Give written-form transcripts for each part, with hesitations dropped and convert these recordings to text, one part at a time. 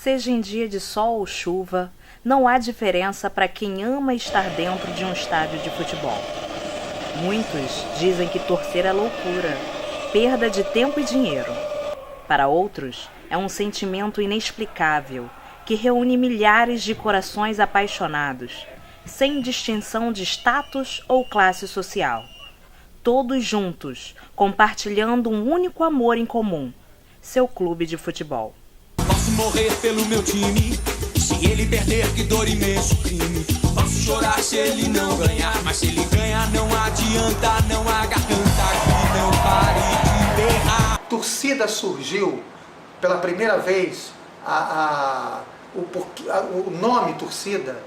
Seja em dia de sol ou chuva, não há diferença para quem ama estar dentro de um estádio de futebol. Muitos dizem que torcer é loucura, perda de tempo e dinheiro. Para outros, é um sentimento inexplicável que reúne milhares de corações apaixonados, sem distinção de status ou classe social. Todos juntos, compartilhando um único amor em comum, seu clube de futebol. Posso morrer pelo meu time, se ele perder, que dor imenso crime. Posso chorar se ele não ganhar, mas se ele ganhar não adianta, não há garganta que não pare de berrar. A torcida surgiu pela primeira vez, o nome torcida,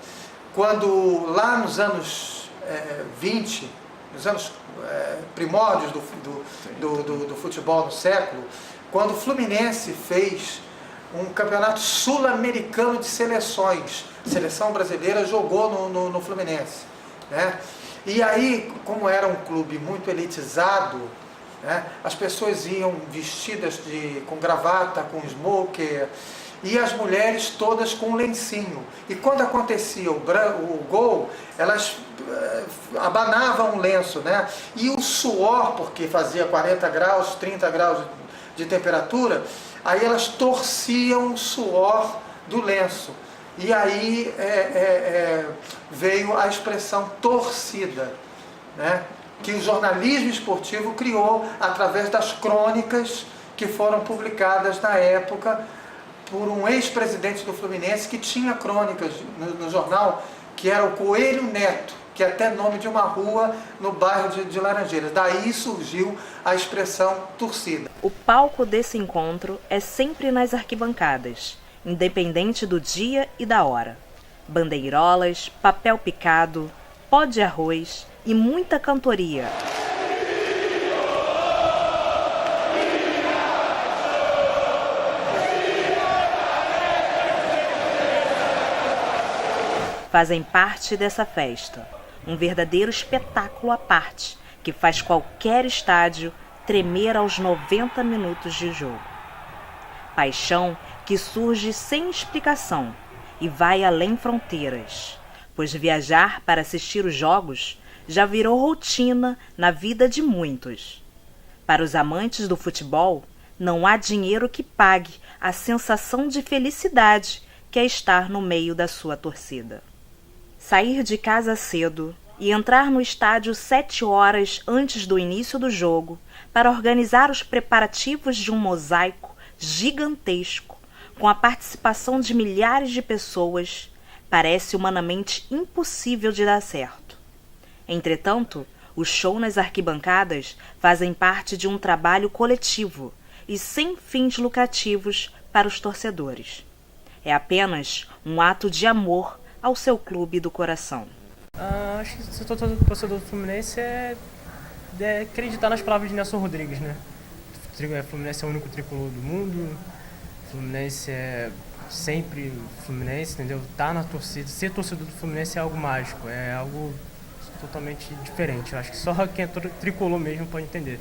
quando lá nos anos 20, nos anos primórdios do futebol no século, quando o Fluminense fez um campeonato sul-americano de seleções. A seleção brasileira jogou no Fluminense, né? E aí, como era um clube muito elitizado, né, as pessoas iam vestidas com gravata, com smoker, e as mulheres todas com lencinho. E quando acontecia o gol, elas abanavam o lenço, né? E o suor, porque fazia 40 graus, 30 graus de temperatura, aí elas torciam o suor do lenço. E aí veio a expressão torcida, né? Que o jornalismo esportivo criou através das crônicas que foram publicadas na época por um ex-presidente do Fluminense que tinha crônicas no jornal, que era o Coelho Neto, que é até nome de uma rua no bairro de Laranjeiras. Daí surgiu a expressão torcida. O palco desse encontro é sempre nas arquibancadas, independente do dia e da hora. Bandeirolas, papel picado, pó de arroz e muita cantoria. Fazem parte dessa festa, um verdadeiro espetáculo à parte, que faz qualquer estádio tremer aos 90 minutos de jogo. Paixão que surge sem explicação e vai além fronteiras, pois viajar para assistir os jogos já virou rotina na vida de muitos. Para os amantes do futebol, não há dinheiro que pague a sensação de felicidade que é estar no meio da sua torcida. Sair de casa cedo e entrar no estádio 7 horas antes do início do jogo para organizar os preparativos de um mosaico gigantesco com a participação de milhares de pessoas parece humanamente impossível de dar certo. Entretanto, o show nas arquibancadas fazem parte de um trabalho coletivo e sem fins lucrativos para os torcedores. É apenas um ato de amor ao seu clube do coração. Acho que ser torcedor do Fluminense é acreditar nas palavras de Nelson Rodrigues, né? O Fluminense é o único tricolor do mundo, o Fluminense é sempre Fluminense, entendeu? Tá na torcida, ser torcedor do Fluminense é algo mágico, é algo totalmente diferente. Eu acho que só quem é tricolor mesmo pode entender.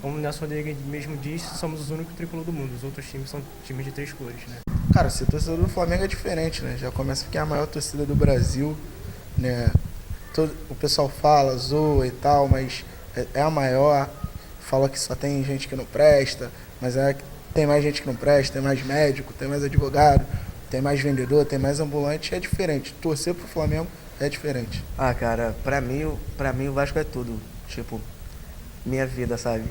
Como o Nelson Rodrigues mesmo disse, somos os únicos tricolor do mundo. Os outros times são times de 3 cores, né? Cara, ser torcedor do Flamengo é diferente, né? Já começa porque é a maior torcida do Brasil, né? O pessoal fala, zoa e tal, mas é a maior. Fala que só tem gente que não presta, mas tem mais gente que não presta, tem mais médico, tem mais advogado, tem mais vendedor, tem mais ambulante, é diferente. Torcer pro Flamengo é diferente. Ah, cara, pra mim o Vasco é tudo. Tipo, minha vida, sabe?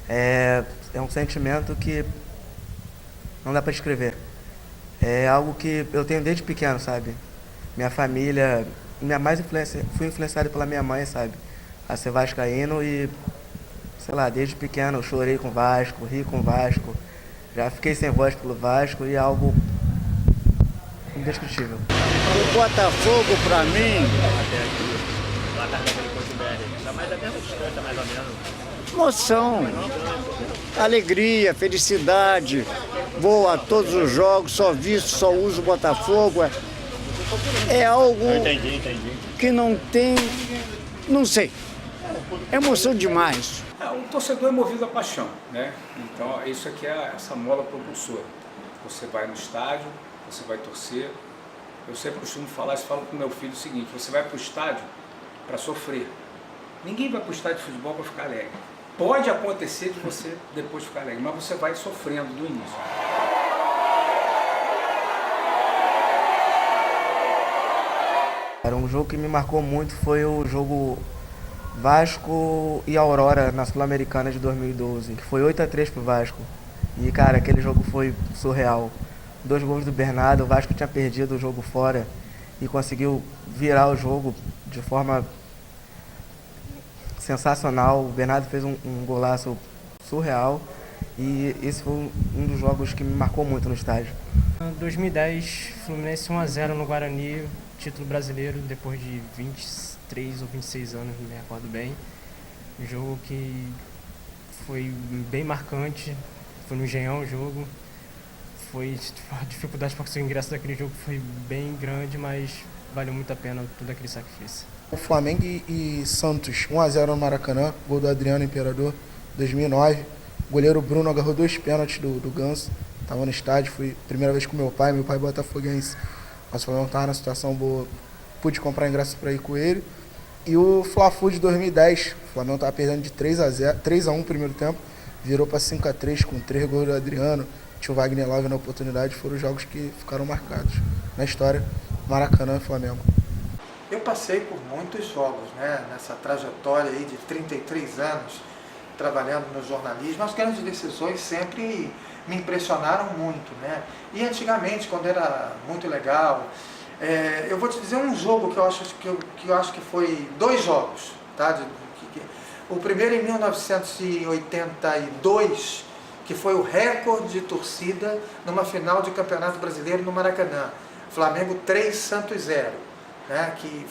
É um sentimento que não dá pra descrever. É algo que eu tenho desde pequeno, sabe? Minha família, fui influenciado pela minha mãe, sabe? A ser vascaíno e, sei lá, desde pequeno eu chorei com o Vasco, ri com o Vasco. Já fiquei sem voz pelo Vasco e é algo indescritível. O Botafogo, pra mim, emoção, alegria, felicidade. Vou a todos os jogos, só visto, só uso o Botafogo. É algo que não tem, não sei. É emoção demais. O torcedor é movido à paixão, né? Então isso aqui é essa mola propulsora. Você vai no estádio, você vai torcer. Eu sempre costumo falar, falo com meu filho o seguinte: você vai para o estádio para sofrer. Ninguém vai para o estádio de futebol para ficar alegre. Pode acontecer de você depois ficar alegre, mas você vai sofrendo do início. Um jogo que me marcou muito foi o jogo Vasco e Aurora na Sul-Americana de 2012, que foi 8-3 pro Vasco. E, cara, aquele jogo foi surreal. 2 gols do Bernardo, o Vasco tinha perdido o jogo fora e conseguiu virar o jogo de forma sensacional. O Bernardo fez um golaço surreal e esse foi um dos jogos que me marcou muito no estádio. Em 2010, Fluminense 1-0 no Guarani, título brasileiro depois de 23 ou 26 anos, não me recordo bem. Um jogo que foi bem marcante, foi no Engenhão o jogo. A dificuldade para conseguir o ingresso daquele jogo foi bem grande, mas valeu muito a pena todo aquele sacrifício. O Flamengo e Santos, 1-0 no Maracanã, gol do Adriano Imperador, 2009. O goleiro Bruno agarrou 2 pênaltis do Ganso, estava no estádio, fui primeira vez com meu pai botafoguense. Mas o Flamengo estava na situação boa, pude comprar ingresso para ir com ele. E o Fla-Flu de 2010, o Flamengo estava perdendo de 3-1 no primeiro tempo, virou para 5-3 com 3 gols do Adriano. Tinha o Wagner Love na oportunidade, foram os jogos que ficaram marcados na história, Maracanã e Flamengo. Eu passei por muitos jogos, né, nessa trajetória aí de 33 anos trabalhando no jornalismo. As grandes decisões sempre me impressionaram muito, né? E antigamente, quando era muito legal, eu vou te dizer um jogo que eu acho que foi 2 jogos, tá? O primeiro em 1982, que foi o recorde de torcida numa final de Campeonato Brasileiro no Maracanã. Flamengo 3, Santos 0. Né, que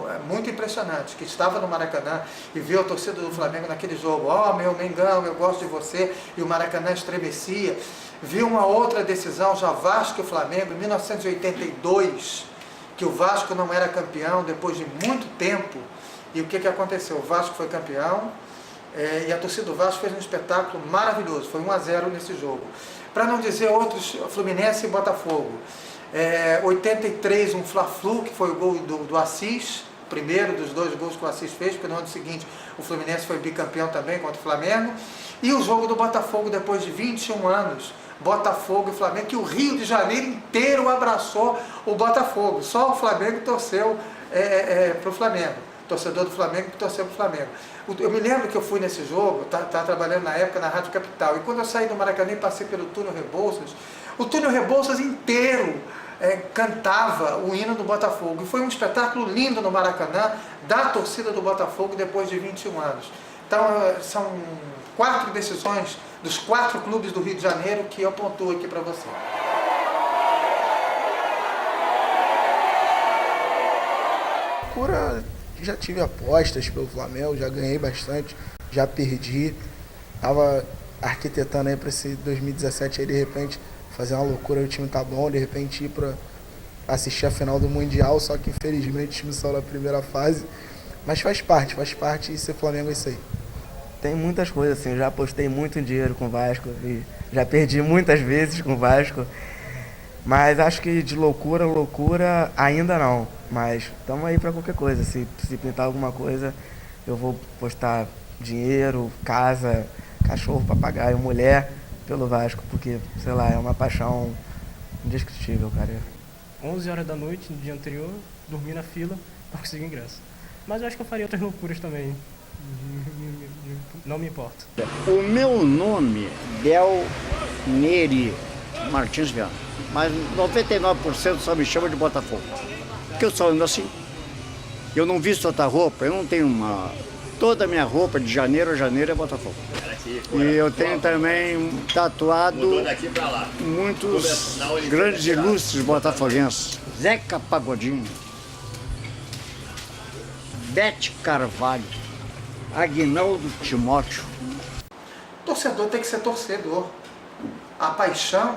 é muito impressionante, que estava no Maracanã e viu a torcida do Flamengo naquele jogo, meu Mengão, eu gosto de você, e o Maracanã estremecia. Viu uma outra decisão, já Vasco e Flamengo, em 1982, que o Vasco não era campeão depois de muito tempo, e o que aconteceu? O Vasco foi campeão, e a torcida do Vasco fez um espetáculo maravilhoso, foi 1-0 nesse jogo. Para não dizer outros, Fluminense e Botafogo. 83, um Fla-Flu, que foi o gol do Assis, primeiro dos 2 gols que o Assis fez, porque no ano seguinte o Fluminense foi bicampeão também contra o Flamengo. E o jogo do Botafogo depois de 21 anos, Botafogo e Flamengo, que o Rio de Janeiro inteiro abraçou o Botafogo, só o Flamengo torceu para o Flamengo, torcedor do Flamengo que torceu para o Flamengo. Eu me lembro que eu fui nesse jogo, estava trabalhando na época na Rádio Capital, e quando eu saí do Maracanã e passei pelo túnel Rebouças, o túnel Rebouças inteiro cantava o hino do Botafogo. E foi um espetáculo lindo no Maracanã, da torcida do Botafogo depois de 21 anos. Então, são 4 decisões dos 4 clubes do Rio de Janeiro que eu pontuo aqui para você. Já tive apostas pelo Flamengo, já ganhei bastante, já perdi. Tava arquitetando aí para esse 2017 aí, de repente, fazer uma loucura, o time tá bom, de repente ir para assistir a final do Mundial, só que infelizmente o time saiu na primeira fase. Mas faz parte, e ser Flamengo é isso aí. Tem muitas coisas, assim, eu já apostei muito dinheiro com o Vasco e já perdi muitas vezes com o Vasco. Mas acho que de loucura ainda não. Mas estamos aí para qualquer coisa. Se pintar alguma coisa, eu vou postar dinheiro, casa, cachorro, papagaio, mulher pelo Vasco, porque, sei lá, é uma paixão indescritível, cara. 11 horas da noite, no dia anterior, dormi na fila para conseguir ingresso. Mas eu acho que eu faria outras loucuras também. Não me importa. O meu nome é Del Neri Martins Viana, mas 99% só me chama de Botafogo. Porque eu só ando assim. Eu não visto outra roupa, eu não tenho uma... Toda a minha roupa de janeiro a janeiro é Botafogo. E eu tenho também tatuado muitos grandes ilustres botafoguenses. Zeca Pagodinho, Bete Carvalho, Aguinaldo Timóteo. Torcedor tem que ser torcedor. A paixão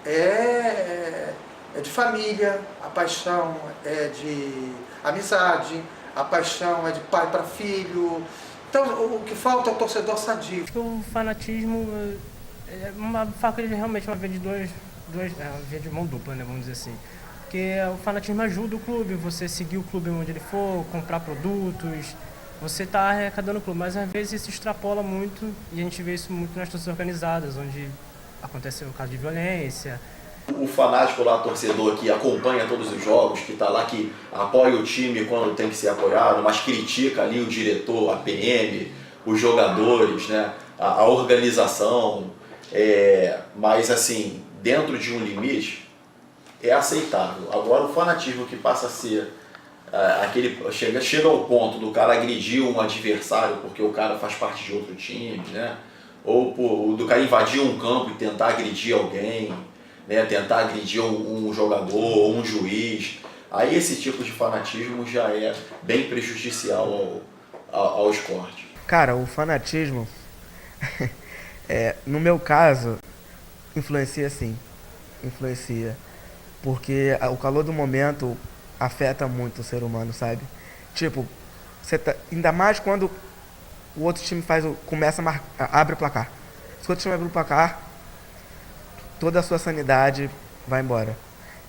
é de família, a paixão é de amizade, a paixão é de pai para filho, Então o que falta é o torcedor sadio. Acho que o fanatismo é uma faca de realmente uma via de uma via de mão dupla, né, vamos dizer assim. Porque o fanatismo ajuda o clube, você seguir o clube onde ele for, comprar produtos, você está arrecadando o clube, mas às vezes isso extrapola muito e a gente vê isso muito nas torcidas organizadas, onde acontece o caso de violência. O fanático lá, torcedor que acompanha todos os jogos, que está lá, que apoia o time quando tem que ser apoiado, mas critica ali o diretor, a PM, os jogadores, né, a organização, mas assim, dentro de um limite, é aceitável. Agora o fanatismo que passa a ser chega ao ponto do cara agredir um adversário porque o cara faz parte de outro time, né? Ou do cara invadir um campo e tentar agredir alguém, né? Tentar agredir um jogador ou um juiz. Aí esse tipo de fanatismo já é bem prejudicial ao esporte. Cara, o fanatismo, no meu caso, influencia sim. Influencia. Porque o calor do momento afeta muito o ser humano, sabe? Tipo, ainda mais quando o outro time começa a abre o placar. Se o outro time abre o placar, toda a sua sanidade vai embora.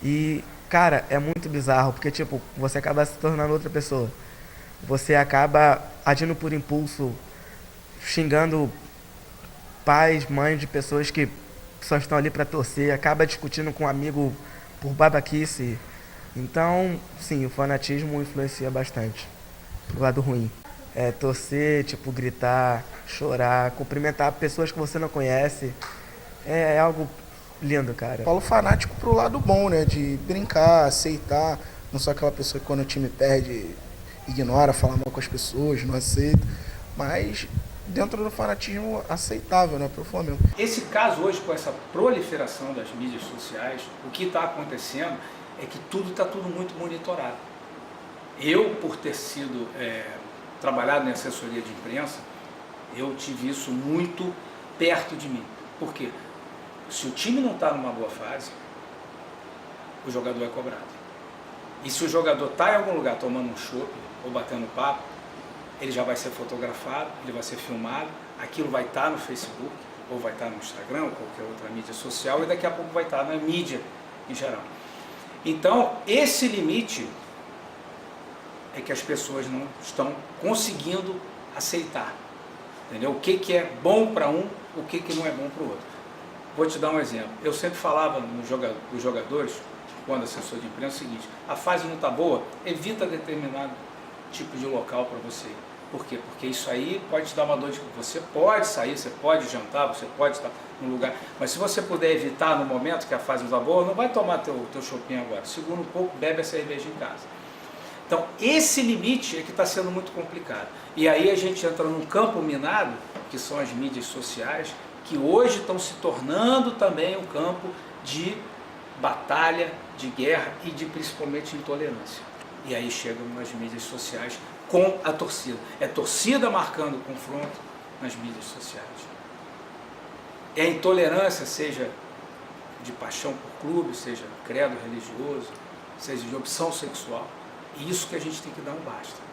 E, cara, é muito bizarro, porque, tipo, você acaba se tornando outra pessoa. Você acaba agindo por impulso, xingando pais, mães de pessoas que só estão ali pra torcer, acaba discutindo com um amigo por babaquice. Então, sim, o fanatismo influencia bastante pro lado ruim. Torcer, tipo, gritar, chorar, cumprimentar pessoas que você não conhece, é algo lindo, cara. Falo fanático pro lado bom, né? De brincar, aceitar. Não sou aquela pessoa que quando o time perde, ignora, fala mal com as pessoas, não aceita. Mas dentro do fanatismo aceitável, né? Pro Flamengo. Esse caso hoje, com essa proliferação das mídias sociais, o que está acontecendo é que está tudo muito monitorado. Eu, por ter sido trabalhado em assessoria de imprensa, eu tive isso muito perto de mim. Por quê? Se o time não está numa boa fase, o jogador é cobrado. E se o jogador está em algum lugar tomando um chopp ou batendo papo, ele já vai ser fotografado, ele vai ser filmado, aquilo vai estar no Facebook, ou vai estar no Instagram, ou qualquer outra mídia social, e daqui a pouco vai estar na mídia em geral. Então, esse limite é que as pessoas não estão conseguindo aceitar. Entendeu? O que é bom para um, o que não é bom para o outro. Vou te dar um exemplo. Eu sempre falava nos jogadores, quando assessor de imprensa, o seguinte: a fase não está boa, evita determinado tipo de local para você ir. Por quê? Porque isso aí pode te dar uma dor de cabeça. Você pode sair, você pode jantar, você pode estar num lugar, mas se você puder evitar no momento que a fase não está boa, não vai tomar teu chopinho agora. Segura um pouco, bebe a cerveja em casa. Então, esse limite é que está sendo muito complicado. E aí a gente entra num campo minado, que são as mídias sociais, que hoje estão se tornando também um campo de batalha, de guerra e de principalmente intolerância. E aí chegam nas mídias sociais com a torcida. É torcida marcando o confronto nas mídias sociais. É a intolerância, seja de paixão por clube, seja credo religioso, seja de opção sexual. E isso que a gente tem que dar um basta.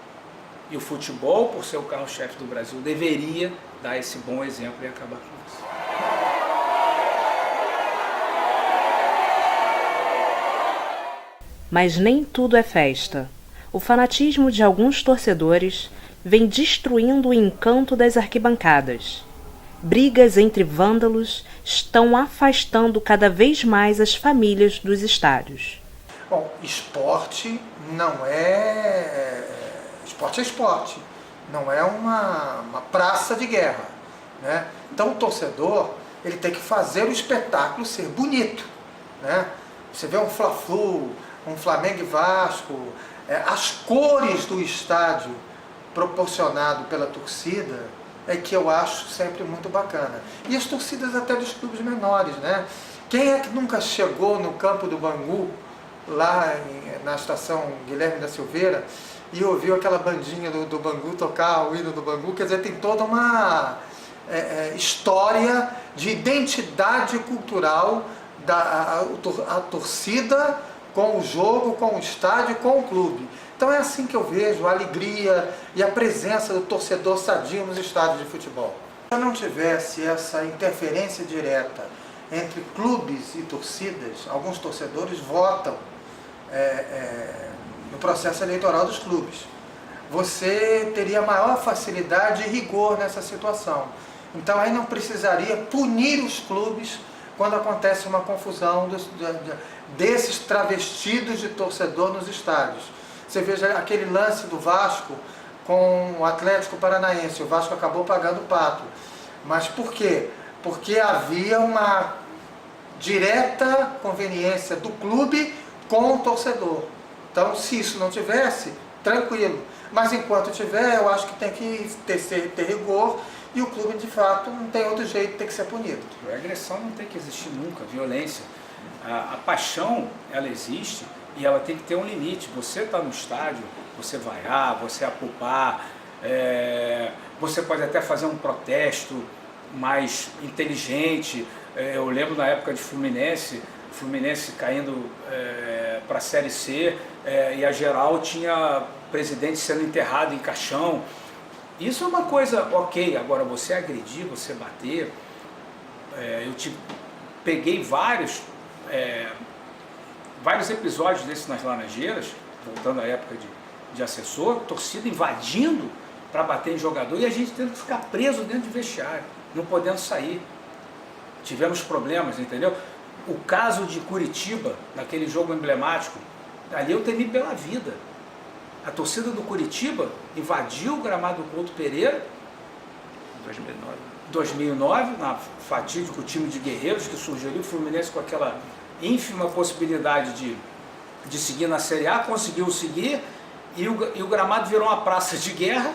E o futebol, por ser o carro-chefe do Brasil, deveria dar esse bom exemplo e acabar com isso. Mas nem tudo é festa. O fanatismo de alguns torcedores vem destruindo o encanto das arquibancadas. Brigas entre vândalos estão afastando cada vez mais as famílias dos estádios. Bom, esporte não é... Esporte é esporte, não é uma praça de guerra, né? Então o torcedor, ele tem que fazer o espetáculo ser bonito, né? Você vê um Fla-Flu, um Flamengo e Vasco, as cores do estádio proporcionado pela torcida é que eu acho sempre muito bacana. E as torcidas até dos clubes menores, né? Quem é que nunca chegou no campo do Bangu, lá na estação Guilherme da Silveira, e ouviu aquela bandinha do Bangu tocar o hino do Bangu? Quer dizer, tem toda uma história de identidade cultural, a torcida com o jogo, com o estádio, com o clube. Então é assim que eu vejo a alegria e a presença do torcedor sadio nos estádios de futebol. Se não tivesse essa interferência direta entre clubes e torcidas, alguns torcedores votam no processo eleitoral dos clubes. Você teria maior facilidade e rigor nessa situação. Então aí não precisaria punir os clubes quando acontece uma confusão desses travestidos de torcedor nos estádios. Você veja aquele lance do Vasco com o Atlético Paranaense, o Vasco acabou pagando o pato. Mas por quê? Porque havia uma direta conveniência do clube com o torcedor. Então, se isso não tivesse, tranquilo. Mas enquanto tiver, eu acho que tem que ter rigor e o clube, de fato, não tem outro jeito, tem que ser punido. A agressão não tem que existir nunca, violência. A paixão, ela existe e ela tem que ter um limite. Você está no estádio, você vaiar, você apupar, você pode até fazer um protesto mais inteligente. Eu lembro na época de Fluminense caindo para a Série C, e a geral tinha presidente sendo enterrado em caixão. Isso é uma coisa ok. Agora, você agredir, você bater, eu peguei vários episódios desses nas Laranjeiras, voltando à época de assessor, torcida invadindo para bater em jogador e a gente tendo que ficar preso dentro de vestiário, não podendo sair. Tivemos problemas, entendeu? O caso de Curitiba, naquele jogo emblemático, ali eu temi pela vida. A torcida do Curitiba invadiu o gramado do Couto Pereira, 2009, na fatídico time de guerreiros que surgiu ali, o Fluminense com aquela ínfima possibilidade de seguir na Série A, conseguiu seguir, e o gramado virou uma praça de guerra,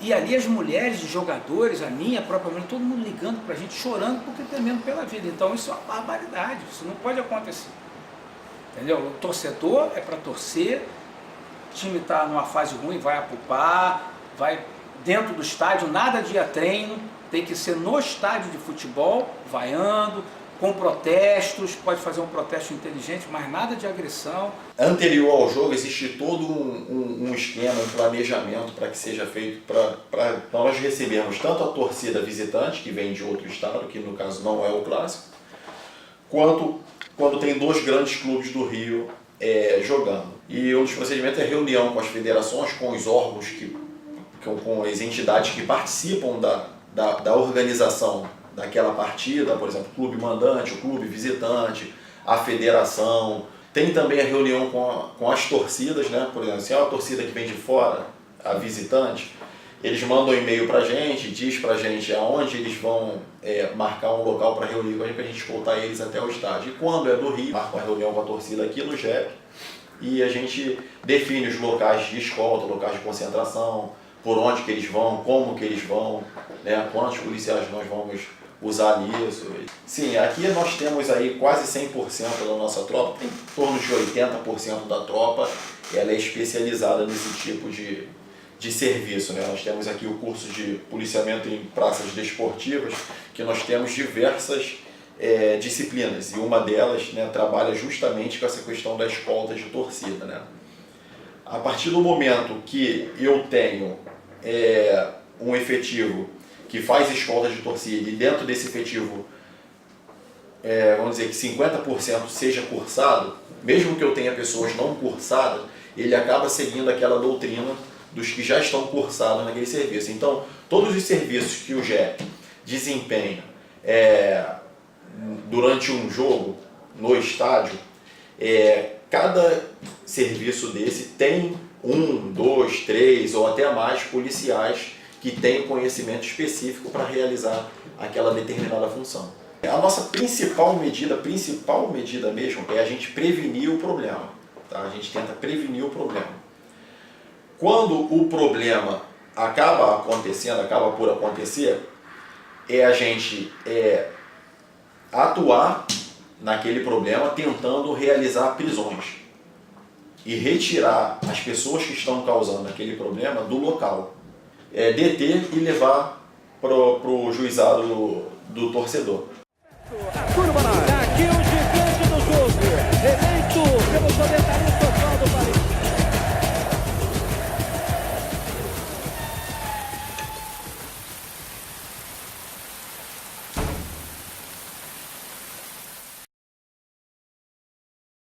e ali as mulheres de jogadores, a minha própria mãe, todo mundo ligando pra gente, chorando porque temendo pela vida. Então isso é uma barbaridade, isso não pode acontecer. Entendeu? O torcedor é para torcer, o time está numa fase ruim, vai apupar, vai dentro do estádio, nada de ir a treino, tem que ser no estádio de futebol, vaiando, com protestos, pode fazer um protesto inteligente, mas nada de agressão. Anterior ao jogo existe todo um esquema, um planejamento para que seja feito para nós recebermos tanto a torcida visitante, que vem de outro estado, que no caso não é o clássico, quanto quando tem dois grandes clubes do Rio jogando. E um dos procedimentos é reunião com as federações, com os órgãos, com as entidades que participam da organização daquela partida, por exemplo, o clube mandante, o clube visitante, a federação. Tem também a reunião com as torcidas, né? Por exemplo, se é uma torcida que vem de fora, a visitante, eles mandam um e-mail pra gente, diz pra gente aonde eles vão marcar um local para reunir com a gente, pra gente escoltar eles até o estádio. E quando é do Rio, marca uma reunião com a torcida aqui no JEP e a gente define os locais de escolta, locais de concentração, por onde que eles vão, como que eles vão, né? Quantos policiais nós vamos usar nisso. Sim, aqui nós temos aí quase 100% da nossa tropa, tem em torno de 80% da tropa, ela é especializada nesse tipo de serviço, né? Nós temos aqui o curso de policiamento em praças desportivas, que nós temos diversas disciplinas, e uma delas, né, trabalha justamente com essa questão da escolta de torcida, né? A partir do momento que eu tenho um efetivo que faz escolta de torcida, e dentro desse efetivo, vamos dizer que 50% seja cursado, mesmo que eu tenha pessoas não cursadas, ele acaba seguindo aquela doutrina dos que já estão cursados naquele serviço. Então, todos os serviços que o JEP desempenha durante um jogo no estádio, cada serviço desse tem 1, 2, 3 ou até mais policiais que têm conhecimento específico para realizar aquela determinada função. A nossa principal medida mesmo é a gente prevenir o problema. Tá? A gente tenta prevenir o problema. Quando o problema acaba por acontecer, a gente atuar naquele problema tentando realizar prisões e retirar as pessoas que estão causando aquele problema do local. Deter e levar para o juizado do torcedor.